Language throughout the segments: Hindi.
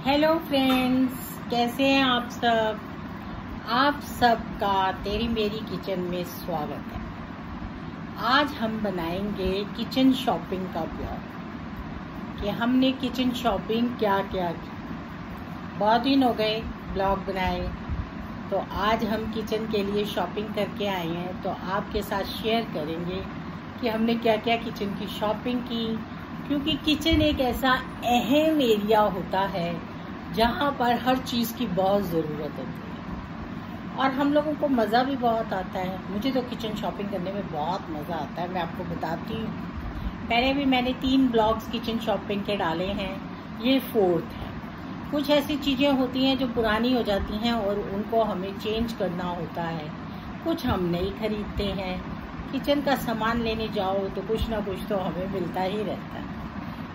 हेलो फ्रेंड्स, कैसे हैं आप सब। आप सबका तेरी मेरी किचन में स्वागत है। आज हम बनाएंगे किचन शॉपिंग का ब्लॉग कि हमने किचन शॉपिंग क्या क्या की। बहुत दिन हो गए ब्लॉग बनाए, तो आज हम किचन के लिए शॉपिंग करके आए हैं, तो आपके साथ शेयर करेंगे कि हमने क्या क्या किचन की शॉपिंग की। क्योंकि किचन एक ऐसा अहम एरिया होता है जहाँ पर हर चीज़ की बहुत ज़रूरत होती है और हम लोगों को मज़ा भी बहुत आता है। मुझे तो किचन शॉपिंग करने में बहुत मज़ा आता है, मैं आपको बताती हूँ। पहले भी मैंने 3 ब्लॉग्स किचन शॉपिंग के डाले हैं, ये 4th है। कुछ ऐसी चीज़ें होती हैं जो पुरानी हो जाती हैं और उनको हमें चेंज करना होता है, कुछ हम नहीं खरीदते हैं। किचन का सामान लेने जाओ तो कुछ ना कुछ तो हमें मिलता ही रहता है।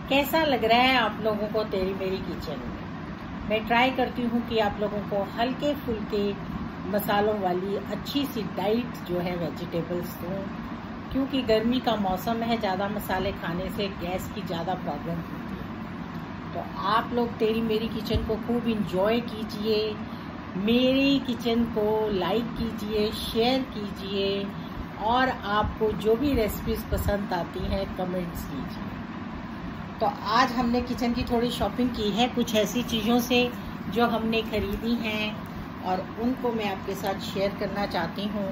कैसा लग रहा है आप लोगों को तेरी मेरी किचन में। मैं ट्राई करती हूँ कि आप लोगों को हल्के फुल्के मसालों वाली अच्छी सी डाइट जो है वेजिटेबल्स दूँ, क्योंकि गर्मी का मौसम है, ज़्यादा मसाले खाने से गैस की ज़्यादा प्रॉब्लम होती है। तो आप लोग तेरी मेरी किचन को खूब इंजॉय कीजिए, मेरी किचन को लाइक कीजिए, शेयर कीजिए और आपको जो भी रेसिपीज पसंद आती हैं कमेंट्स कीजिए। तो आज हमने किचन की थोड़ी शॉपिंग की है, कुछ ऐसी चीज़ों से जो हमने खरीदी हैं और उनको मैं आपके साथ शेयर करना चाहती हूँ।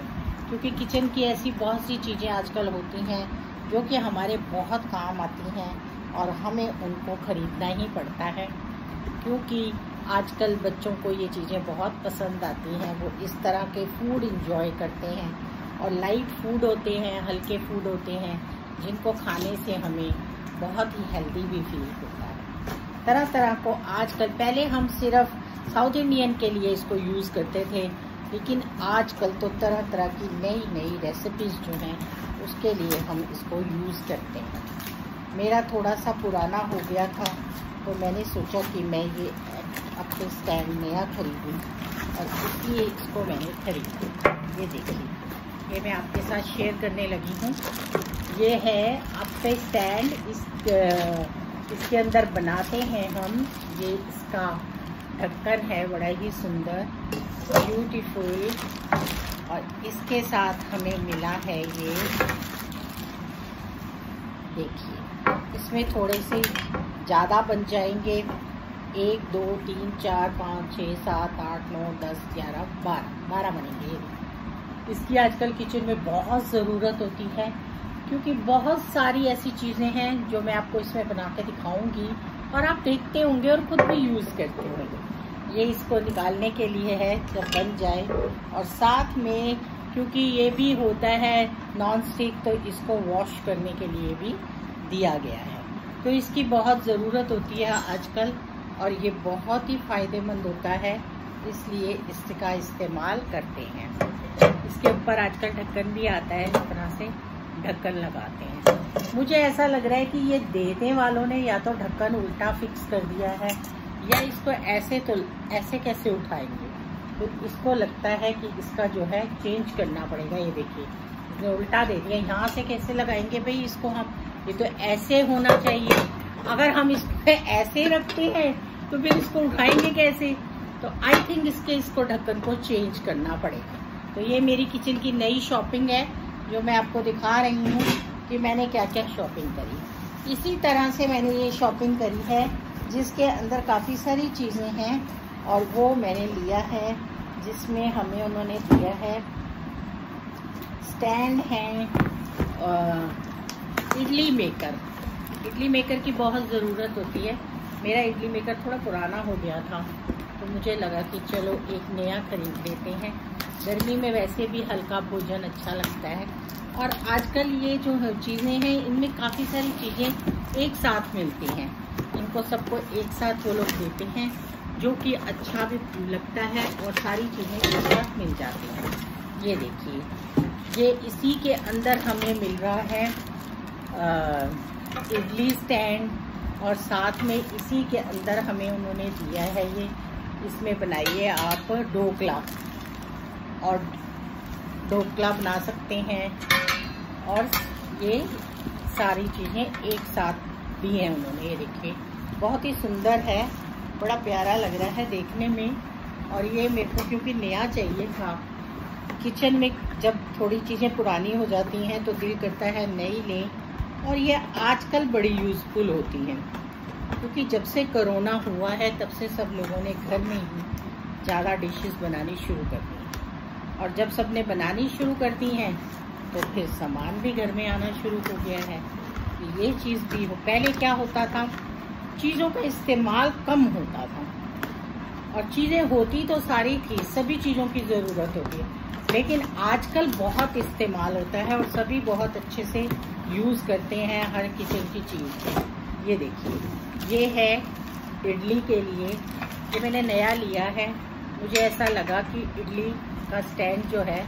क्योंकि किचन की ऐसी बहुत सी चीज़ें आजकल होती हैं जो कि हमारे बहुत काम आती हैं और हमें उनको खरीदना ही पड़ता है। क्योंकि आजकल बच्चों को ये चीज़ें बहुत पसंद आती हैं, वो इस तरह के फूड इंजॉय करते हैं और लाइट फूड होते हैं, हल्के फूड होते हैं, जिनको खाने से हमें बहुत ही हेल्दी भी फील होता है। तरह तरह को आजकल, पहले हम सिर्फ साउथ इंडियन के लिए इसको यूज़ करते थे, लेकिन आजकल तो तरह तरह की नई नई रेसिपीज़ जो हैं उसके लिए हम इसको यूज़ करते हैं। मेरा थोड़ा सा पुराना हो गया था तो मैंने सोचा कि मैं ये अपने स्टैंड नया खरीदूँ और इसलिए इसको मैंने खरीदा। ये देखिए, ये मैं आपके साथ शेयर करने लगी हूँ। ये है आपका स्टैंड, इसके अंदर बनाते हैं हम। ये इसका ढक्कन है, बड़ा ही सुंदर ब्यूटीफुल, और इसके साथ हमें मिला है ये देखिए। इसमें थोड़े से ज़्यादा बन जाएंगे, 1 2 3 4 5 6 7 8 9 10 11 12 बनेंगे। इसकी आजकल किचन में बहुत ज़रूरत होती है, क्योंकि बहुत सारी ऐसी चीज़ें हैं जो मैं आपको इसमें बना के दिखाऊंगी और आप देखते होंगे और खुद भी यूज़ करते होंगे। ये इसको निकालने के लिए है जब बन जाए, और साथ में क्योंकि ये भी होता है नॉन स्टिक, तो इसको वॉश करने के लिए भी दिया गया है। तो इसकी बहुत ज़रूरत होती है आजकल और ये बहुत ही फ़ायदेमंद होता है, इसलिए इसका इस्तेमाल करते हैं। इसके ऊपर आजकल ढक्कन भी आता है, इस तरह से ढक्कन लगाते हैं। मुझे ऐसा लग रहा है कि ये देने वालों ने या तो ढक्कन उल्टा फिक्स कर दिया है या इसको ऐसे, तो ऐसे कैसे उठाएंगे, तो इसको लगता है कि इसका जो है चेंज करना पड़ेगा। ये देखिए, इसने उल्टा दे दिया। यहाँ से कैसे लगाएंगे भाई इसको हम, ये तो ऐसे होना चाहिए। अगर हम इसको ऐसे रखते हैं तो फिर इसको उठाएंगे कैसे। तो आई थिंक इसको ढक्कन को चेंज करना पड़ेगा। तो ये मेरी किचन की नई शॉपिंग है जो मैं आपको दिखा रही हूँ कि मैंने क्या क्या शॉपिंग करी। इसी तरह से मैंने ये शॉपिंग करी है जिसके अंदर काफ़ी सारी चीज़ें हैं, और वो मैंने लिया है जिसमें हमें उन्होंने दिया है स्टैंड है, इडली मेकर। इडली मेकर की बहुत ज़रूरत होती है। मेरा इडली मेकर थोड़ा पुराना हो गया था तो मुझे लगा कि चलो एक नया खरीद लेते हैं। गर्मी में वैसे भी हल्का भोजन अच्छा लगता है, और आजकल ये जो चीज़ें हैं इनमें काफ़ी सारी चीज़ें एक साथ मिलती हैं। इनको सबको एक साथ वो लोग देते हैं जो कि अच्छा भी लगता है और सारी चीज़ें एक साथ मिल जाती हैं। ये देखिए, ये इसी के अंदर हमें मिल रहा है इडली स्टैंड, और साथ में इसी के अंदर हमें उन्होंने दिया है ये, इसमें बनाइए आप ढोकला, और ढोकला बना सकते हैं। और ये सारी चीज़ें एक साथ दी हैं उन्होंने, ये देखिए बहुत ही सुंदर है। बड़ा प्यारा लग रहा है देखने में। और ये मेरे को क्योंकि नया चाहिए था, किचन में जब थोड़ी चीज़ें पुरानी हो जाती हैं तो दिल करता है नई लें। और ये आजकल बड़ी यूज़फुल होती हैं, क्योंकि जब से कोरोना हुआ है तब से सब लोगों ने घर में ही ज़्यादा डिशेस बनानी शुरू कर दी। और जब सब ने बनानी शुरू कर दी हैं तो फिर सामान भी घर में आना शुरू हो गया है। ये चीज़ भी हो, पहले क्या होता था, चीज़ों का इस्तेमाल कम होता था और चीज़ें होती तो सारी थी, सभी चीज़ों की ज़रूरत होती है, लेकिन आजकल बहुत इस्तेमाल होता है और सभी बहुत अच्छे से यूज़ करते हैं हर किचन की चीज़। ये देखिए, ये है इडली के लिए, ये मैंने नया लिया है। मुझे ऐसा लगा कि इडली का स्टैंड जो है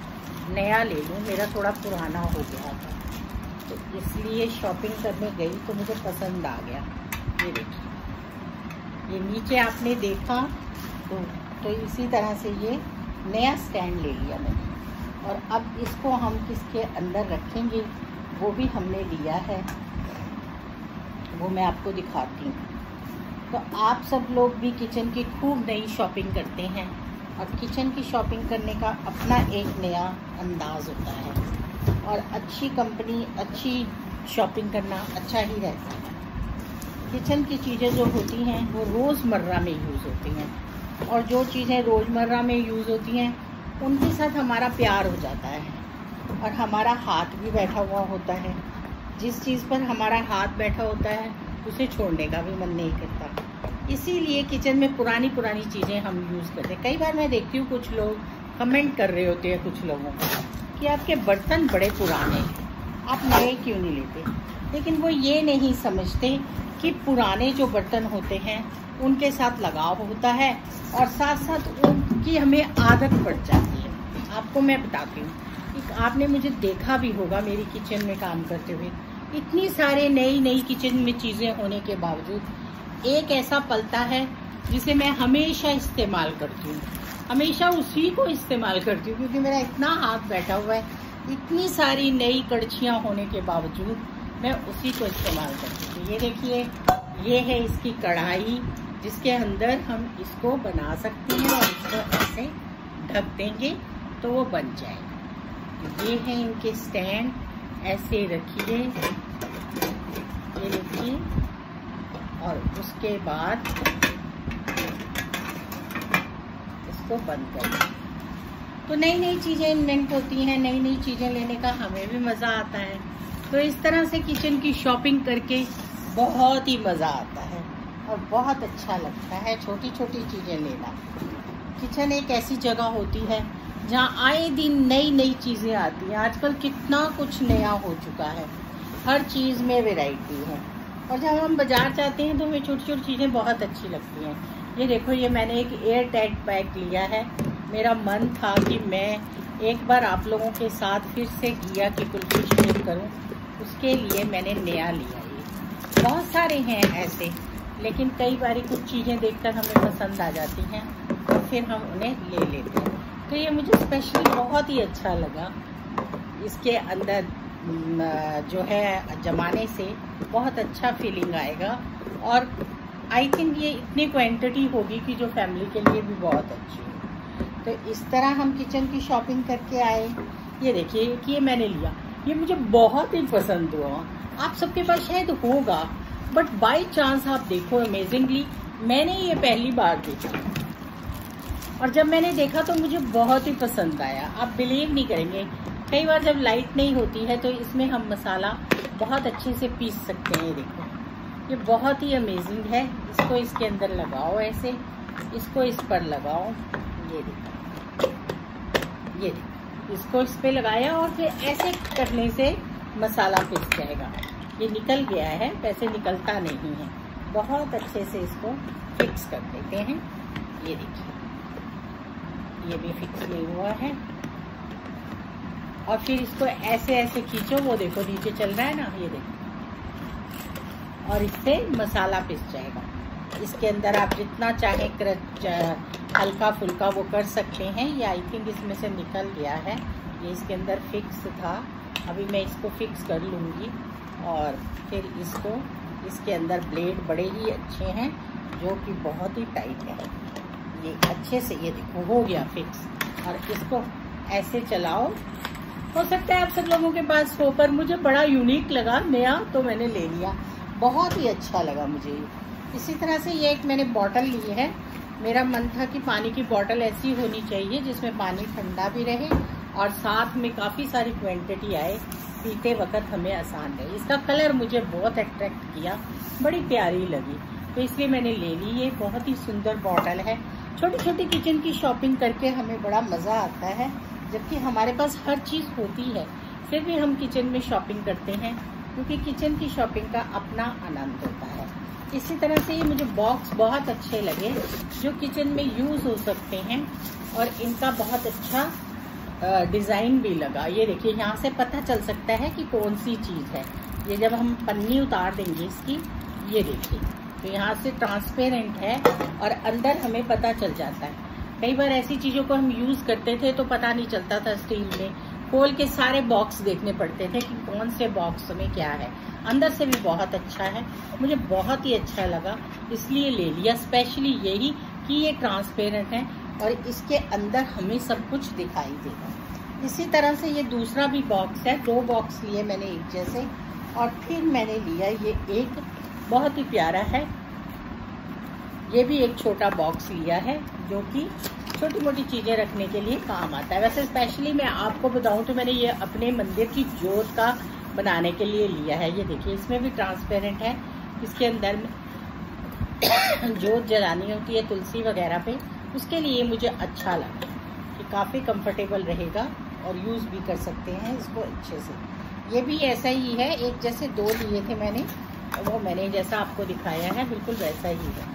नया ले लूँ, मेरा थोड़ा पुराना हो गया था, तो इसलिए शॉपिंग करने गई तो मुझे पसंद आ गया। ये देखिए, ये नीचे आपने देखा तो इसी तरह से ये नया स्टैंड ले लिया मैंने। और अब इसको हम किसके अंदर रखेंगे वो भी हमने लिया है, वो मैं आपको दिखाती हूँ। तो आप सब लोग भी किचन की खूब नई शॉपिंग करते हैं और किचन की शॉपिंग करने का अपना एक नया अंदाज़ होता है और अच्छी कंपनी, अच्छी शॉपिंग करना अच्छा ही रहता है। किचन की चीज़ें जो होती हैं वो रोज़मर्रा में यूज़ होती हैं और जो चीज़ें रोज़मर्रा में यूज़ होती हैं उनके साथ हमारा प्यार हो जाता है और हमारा हाथ भी बैठा हुआ होता है। जिस चीज़ पर हमारा हाथ बैठा होता है उसे छोड़ने का भी मन नहीं करता। इसीलिए किचन में पुरानी चीज़ें हम यूज़ करते हैं। कई बार मैं देखती हूँ कुछ लोग कमेंट कर रहे होते हैं कुछ लोगों को कि आपके बर्तन बड़े पुराने हैं, आप नए क्यों नहीं लेते। लेकिन वो ये नहीं समझते कि पुराने जो बर्तन होते हैं उनके साथ लगाव होता है और साथ साथ उनकी हमें आदत पड़ जाती है। आपको मैं बताती हूँ, आपने मुझे देखा भी होगा मेरी किचन में काम करते हुए, इतनी सारे नई किचन में चीज़ें होने के बावजूद एक ऐसा पलता है जिसे मैं हमेशा इस्तेमाल करती हूँ, हमेशा उसी को इस्तेमाल करती हूँ, क्योंकि मेरा इतना हाथ बैठा हुआ है। इतनी सारी नई कड़छियाँ होने के बावजूद मैं उसी को इस्तेमाल करती हूँ। ये देखिए, ये है इसकी कढ़ाई जिसके अंदर हम इसको बना सकते हैं और इसको ऐसे ढक देंगे तो वो बन जाएगा। ये है इनके स्टैंड, ऐसे रखिए, ये देखिए, और उसके बाद इसको बंद करें। तो नई चीज़ें इन्वेंट होती हैं, नई चीज़ें लेने का हमें भी मज़ा आता है। तो इस तरह से किचन की शॉपिंग करके बहुत ही मज़ा आता है और बहुत अच्छा लगता है छोटी चीज़ें लेना। किचन एक ऐसी जगह होती है जहाँ आए दिन नई चीज़ें आती हैं। आजकल कितना कुछ नया हो चुका है, हर चीज़ में वैरायटी है। और जब हम बाज़ार जाते हैं तो हमें छोटी चीज़ें बहुत अच्छी लगती हैं। ये देखो, ये मैंने एक एयर टाइट बैग लिया है। मेरा मन था कि मैं एक बार आप लोगों के साथ फिर से घिया की कुल्फी शेयर करूं, उसके लिए मैंने नया लिया। ये बहुत सारे हैं ऐसे, लेकिन कई बार कुछ चीज़ें देखकर हमें पसंद आ जाती हैं और फिर हम उन्हें ले लेते हैं। तो ये मुझे स्पेशली बहुत ही अच्छा लगा। इसके अंदर जो है जमाने से बहुत अच्छा फीलिंग आएगा और आई थिंक ये इतनी क्वांटिटी होगी कि जो फैमिली के लिए भी बहुत अच्छी है। तो इस तरह हम किचन की शॉपिंग करके आए। ये देखिए कि ये मैंने लिया, ये मुझे बहुत ही पसंद हुआ। आप सबके पास शायद होगा, बट बाय चांस आप देखो, अमेजिंगली मैंने ये पहली बार देखा और जब मैंने देखा तो मुझे बहुत ही पसंद आया। आप बिलीव नहीं करेंगे, कई बार जब लाइट नहीं होती है तो इसमें हम मसाला बहुत अच्छे से पीस सकते हैं। ये देखो, ये बहुत ही अमेजिंग है। इसको इसके अंदर लगाओ, ऐसे इसको इस पर लगाओ, ये देखो, ये देखो, इसको इस पे लगाया और फिर ऐसे करने से मसाला पिस जाएगा। ये निकल गया है, वैसे निकलता नहीं है। बहुत अच्छे से इसको फिक्स कर देते हैं। ये देखिए, ये भी फिक्स नहीं हुआ है। और फिर इसको ऐसे खींचो, वो देखो नीचे चल रहा है ना, ये देखो, और इससे मसाला पिस जाएगा। इसके अंदर आप जितना चाहे हल्का फुल्का वो कर सकते हैं। ये आई थिंक इसमें से निकल गया है, ये इसके अंदर फिक्स था। अभी मैं इसको फिक्स कर लूँगी और फिर इसको, इसके अंदर ब्लेड बड़े ही अच्छे हैं, जो कि बहुत ही टाइट है। ये अच्छे से ये देखो हो गया फिक्स, और इसको ऐसे चलाओ। हो सकता है आप सब लोगों के पास हो, पर मुझे बड़ा यूनिक लगा, नया, तो मैंने ले लिया। बहुत ही अच्छा लगा मुझे। इसी तरह से ये एक मैंने बॉटल ली है। मेरा मन था कि पानी की बॉटल ऐसी होनी चाहिए जिसमें पानी ठंडा भी रहे और साथ में काफ़ी सारी क्वांटिटी आए, पीते वक्त हमें आसान रहे। इसका कलर मुझे बहुत अट्रैक्ट किया, बड़ी प्यारी लगी, तो इसलिए मैंने ले ली। ये बहुत ही सुंदर बॉटल है। छोटी छोटी किचन की शॉपिंग करके हमें बड़ा मज़ा आता है, जबकि हमारे पास हर चीज़ होती है, फिर भी हम किचन में शॉपिंग करते हैं, क्योंकि किचन की शॉपिंग का अपना आनंद होता है। इसी तरह से ये मुझे बॉक्स बहुत अच्छे लगे, जो किचन में यूज़ हो सकते हैं, और इनका बहुत अच्छा डिज़ाइन भी लगा। ये देखिए, यहाँ से पता चल सकता है कि कौन सी चीज़ है। ये जब हम पन्नी उतार देंगे इसकी, ये देखिए, तो यहाँ से ट्रांसपेरेंट है और अंदर हमें पता चल जाता है। कई बार ऐसी चीज़ों को हम यूज़ करते थे तो पता नहीं चलता था, स्टील में खोल के सारे बॉक्स देखने पड़ते थे कि कौन से बॉक्स में क्या है। अंदर से भी बहुत अच्छा है, मुझे बहुत ही अच्छा लगा, इसलिए ले लिया। स्पेशली यही कि ये ट्रांसपेरेंट है और इसके अंदर हमें सब कुछ दिखाई देगा। इसी तरह से ये दूसरा भी बॉक्स है, 2 बॉक्स लिए मैंने एक जैसे, और फिर मैंने लिया ये एक, बहुत ही प्यारा है। ये भी एक छोटा बॉक्स लिया है, जो कि छोटी मोटी चीज़ें रखने के लिए काम आता है। वैसे स्पेशली मैं आपको बताऊं तो मैंने ये अपने मंदिर की जोत का बनाने के लिए लिया है। ये देखिए, इसमें भी ट्रांसपेरेंट है। इसके अंदर में जोत जलानी होती है तुलसी वगैरह पे, उसके लिए मुझे अच्छा लगा कि काफ़ी कंफर्टेबल रहेगा और यूज़ भी कर सकते हैं इसको अच्छे से। ये भी ऐसा ही है, एक जैसे 2 लिए थे मैंने, वो मैंने जैसा आपको दिखाया है बिल्कुल वैसा ही है।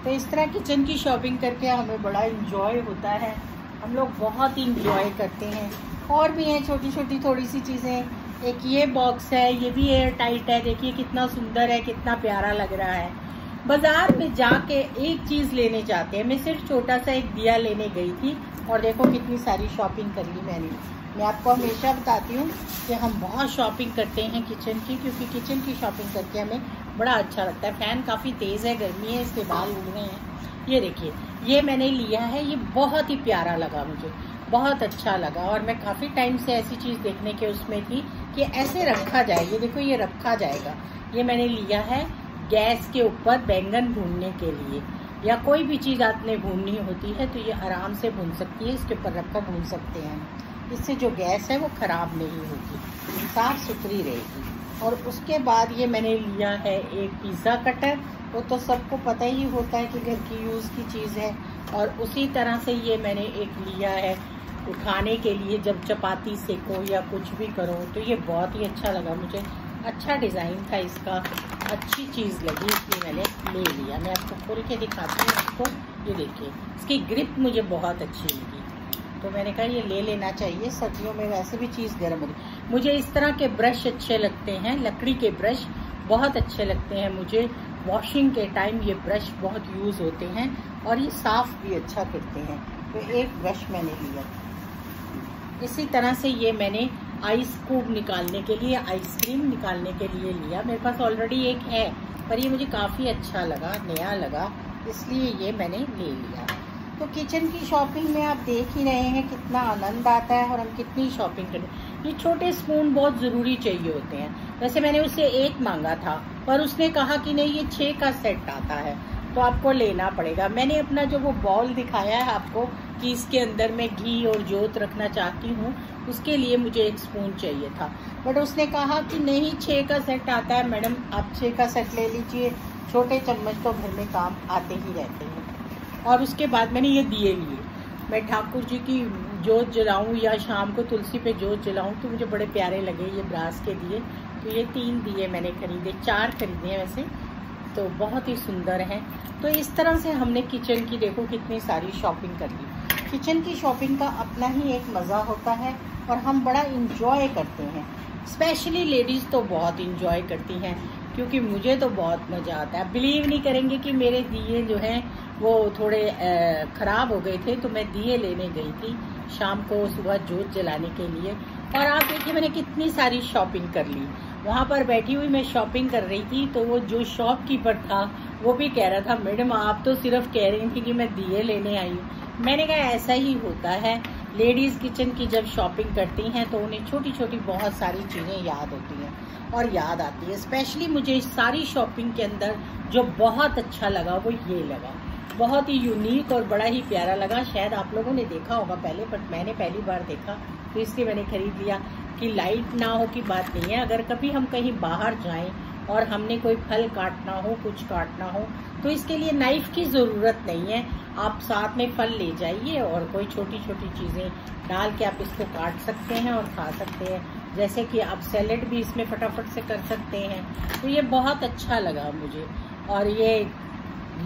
तो इस तरह किचन की शॉपिंग करके हमें बड़ा इंजॉय होता है, हम लोग बहुत ही इंजॉय करते हैं। और भी हैं छोटी छोटी थोड़ी सी चीज़ें। एक ये बॉक्स है, ये भी एयर टाइट है, देखिए कितना सुंदर है, कितना प्यारा लग रहा है। बाजार में जाके एक चीज़ लेने जाते हैं, मैं सिर्फ छोटा सा एक दिया लेने गई थी, और देखो कितनी सारी शॉपिंग कर ली मैंने। मैं आपको हमेशा बताती हूँ कि हम बहुत शॉपिंग करते हैं किचन की, क्योंकि किचन की शॉपिंग करके हमें बड़ा अच्छा लगता है। फैन काफ़ी तेज़ है, गर्मी है, इसके बाल उड़ रहे हैं। ये देखिए, ये मैंने लिया है, ये बहुत ही प्यारा लगा मुझे, बहुत अच्छा लगा। और मैं काफ़ी टाइम से ऐसी चीज़ देखने के उसमें थी कि ऐसे रखा जाए। ये देखो, ये रखा जाएगा। ये मैंने लिया है गैस के ऊपर बैंगन भूनने के लिए, या कोई भी चीज़ आपने भूननी होती है तो ये आराम से भून सकती है, इसके ऊपर रखकर भून सकते हैं। इससे जो गैस है वो ख़राब नहीं होगी, साफ़ सुथरी रहेगी। और उसके बाद ये मैंने लिया है एक पिज़्ज़ा कटर, वो तो सबको पता ही होता है कि घर की यूज़ की चीज़ है। और उसी तरह से ये मैंने एक लिया है उठाने के लिए, जब चपाती सेको या कुछ भी करो, तो ये बहुत ही अच्छा लगा मुझे। अच्छा डिज़ाइन था इसका, अच्छी चीज़ लगी, इसलिए मैंने ले लिया। मैं आपको खोल के दिखाती हूँ आपको। ये देखिए, इसकी ग्रिप मुझे बहुत अच्छी लगी, तो मैंने कहा ये ले लेना चाहिए। सर्दियों में वैसे भी चीज़ गर्म होगी। मुझे इस तरह के ब्रश अच्छे लगते हैं, लकड़ी के ब्रश बहुत अच्छे लगते हैं मुझे। वॉशिंग के टाइम ये ब्रश बहुत यूज़ होते हैं और ये साफ़ भी अच्छा करते हैं, तो एक ब्रश मैंने लिया। इसी तरह से ये मैंने आइस क्यूब निकालने के लिए, आइसक्रीम निकालने के लिए लिया। मेरे पास ऑलरेडी एक है, पर ये मुझे काफ़ी अच्छा लगा, नया लगा, इसलिए ये मैंने ले लिया। तो किचन की शॉपिंग में आप देख ही रहे हैं कितना आनंद आता है और हम कितनी शॉपिंग करें। ये छोटे स्पून बहुत ज़रूरी चाहिए होते हैं। वैसे मैंने उससे 1 मांगा था, पर उसने कहा कि नहीं, ये 6 का सेट आता है, तो आपको लेना पड़ेगा। मैंने अपना जो वो बॉल दिखाया है आपको कि इसके अंदर मैं घी और जोत रखना चाहती हूँ, उसके लिए मुझे 1 स्पून चाहिए था, बट उसने कहा कि नहीं, 6 का सेट आता है मैडम, आप 6 का सेट ले लीजिए, छोटे चम्मच तो घर में काम आते ही रहते हैं। और उसके बाद मैंने ये दिए लिए। मैं ठाकुर जी की जोत जलाऊं या शाम को तुलसी पे जोत जलाऊं, तो मुझे बड़े प्यारे लगे ये ब्रास के दिए, तो ये 3 दिए मैंने खरीदे, 4 खरीदे हैं वैसे, तो बहुत ही सुंदर हैं। तो इस तरह से हमने किचन की देखो कितनी सारी शॉपिंग कर ली। किचन की शॉपिंग का अपना ही एक मज़ा होता है और हम बड़ा इंजॉय करते हैं। स्पेशली लेडीज़ तो बहुत इंजॉय करती हैं, क्योंकि मुझे तो बहुत मज़ा आता है। बिलीव नहीं करेंगे कि मेरे दिए जो हैं वो थोड़े ख़राब हो गए थे, तो मैं दिए लेने गई थी शाम को सुबह जोत जलाने के लिए। और आप देखिए मैंने कितनी सारी शॉपिंग कर ली। वहाँ पर बैठी हुई मैं शॉपिंग कर रही थी, तो वो जो शॉपकीपर था वो भी कह रहा था मैडम आप तो सिर्फ कह रही थी कि मैं दिए लेने आई हूँ। मैंने कहा ऐसा ही होता है, लेडीज किचन की जब शॉपिंग करती हैं तो उन्हें छोटी छोटी बहुत सारी चीज़ें याद होती हैं और याद आती है। स्पेशली मुझे इस सारी शॉपिंग के अंदर जो बहुत अच्छा लगा वो ये लगा, बहुत ही यूनिक और बड़ा ही प्यारा लगा। शायद आप लोगों ने देखा होगा पहले, बट मैंने पहली बार देखा तो इसलिए मैंने खरीद लिया। कि लाइट ना हो की बात नहीं है, अगर कभी हम कहीं बाहर जाएं और हमने कोई फल काटना हो, कुछ काटना हो, तो इसके लिए नाइफ की ज़रूरत नहीं है। आप साथ में फल ले जाइए और कोई छोटी छोटी चीज़ें डाल के आप इसको काट सकते हैं और खा सकते हैं। जैसे कि आप सैलेड भी इसमें फटाफट से कर सकते हैं। तो ये बहुत अच्छा लगा मुझे और ये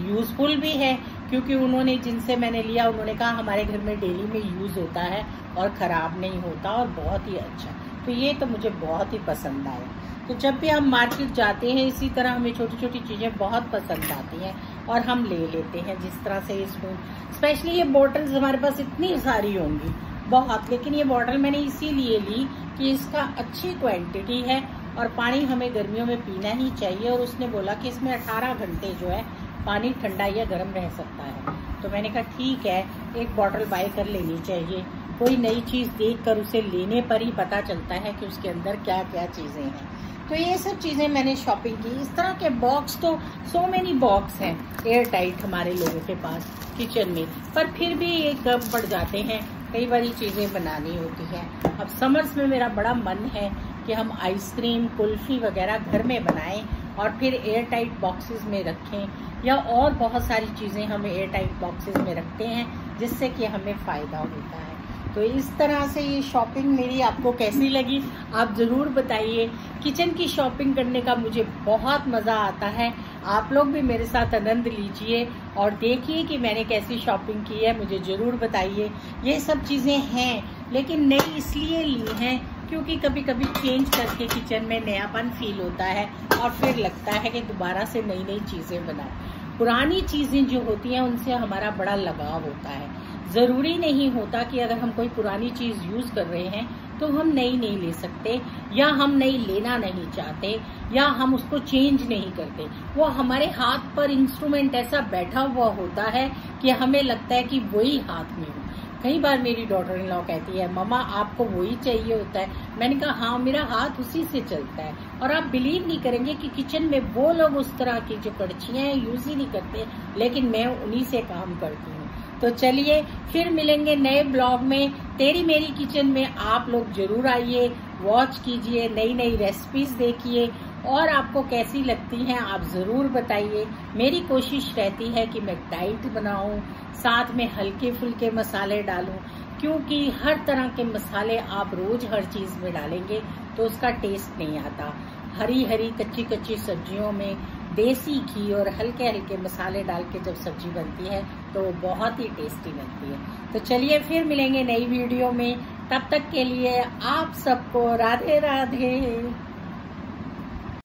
यूज़फुल भी है, क्योंकि उन्होंने जिनसे मैंने लिया उन्होंने कहा हमारे घर में डेली में यूज़ होता है और ख़राब नहीं होता और बहुत ही अच्छा। तो ये तो मुझे बहुत ही पसंद आया। तो जब भी हम मार्केट जाते हैं इसी तरह हमें छोटी छोटी चीज़ें बहुत पसंद आती हैं और हम ले लेते हैं। जिस तरह से ये स्पून, स्पेशली ये बॉटल्स हमारे पास इतनी सारी होंगी बहुत, लेकिन ये बॉटल मैंने इसीलिए ली कि इसका अच्छी क्वांटिटी है और पानी हमें गर्मियों में पीना ही चाहिए। और उसने बोला कि इसमें 18 घंटे जो है पानी ठंडा या गर्म रह सकता है। तो मैंने कहा ठीक है, एक बॉटल बाय कर लेनी चाहिए। कोई नई चीज़ देखकर उसे लेने पर ही पता चलता है कि उसके अंदर क्या क्या चीज़ें हैं। तो ये सब चीज़ें मैंने शॉपिंग की। इस तरह के बॉक्स तो सो मेनी बॉक्स हैं एयर टाइट हमारे लोगों के पास किचन में, पर फिर भी ये कम पड़ जाते हैं, कई बारी चीज़ें बनानी होती हैं। अब समर्स में मेरा बड़ा मन है कि हम आइसक्रीम, कुल्फ़ी वगैरह घर में बनाएं और फिर एयर टाइट बॉक्सेस में रखें, या और बहुत सारी चीज़ें हम एयर टाइट बॉक्सेस में रखते हैं जिससे कि हमें फ़ायदा होता है। तो इस तरह से ये शॉपिंग मेरी आपको कैसी लगी आप ज़रूर बताइए। किचन की शॉपिंग करने का मुझे बहुत मज़ा आता है। आप लोग भी मेरे साथ आनंद लीजिए और देखिए कि मैंने कैसी शॉपिंग की है, मुझे ज़रूर बताइए। ये सब चीज़ें हैं लेकिन नई इसलिए ली हैं क्योंकि कभी कभी चेंज करके किचन में नयापन फील होता है और फिर लगता है कि दोबारा से नई नई चीज़ें बनाओ। पुरानी चीज़ें जो होती हैं उनसे हमारा बड़ा लगाव होता है। ज़रूरी नहीं होता कि अगर हम कोई पुरानी चीज़ यूज़ कर रहे हैं तो हम नई नहीं ले सकते, या हम नई लेना नहीं चाहते, या हम उसको चेंज नहीं करते। वो हमारे हाथ पर इंस्ट्रूमेंट ऐसा बैठा हुआ होता है कि हमें लगता है कि वही हाथ में हो। कई बार मेरी डॉटर इन लॉ कहती है मम्मा आपको वही चाहिए होता है। मैंने कहा हाँ, मेरा हाथ उसी से चलता है। और आप बिलीव नहीं करेंगे कि किचन में वो लोग उस तरह की जो कड़छियाँ हैं यूज ही नहीं करते, लेकिन मैं उन्हीं से काम करती हूँ। तो चलिए फिर मिलेंगे नए ब्लॉग में। तेरी मेरी किचन में आप लोग जरूर आइए, वॉच कीजिए, नई नई रेसिपीज देखिए और आपको कैसी लगती हैं आप ज़रूर बताइए। मेरी कोशिश रहती है कि मैं डाइट बनाऊं, साथ में हल्के फुल्के मसाले डालूं, क्योंकि हर तरह के मसाले आप रोज़ हर चीज़ में डालेंगे तो उसका टेस्ट नहीं आता। हरी हरी कच्ची कच्ची सब्जियों में देसी घी और हल्के हल्के मसाले डाल के जब सब्जी बनती है तो वो बहुत ही टेस्टी बनती है। तो चलिए फिर मिलेंगे नई वीडियो में, तब तक के लिए आप सबको राधे राधे।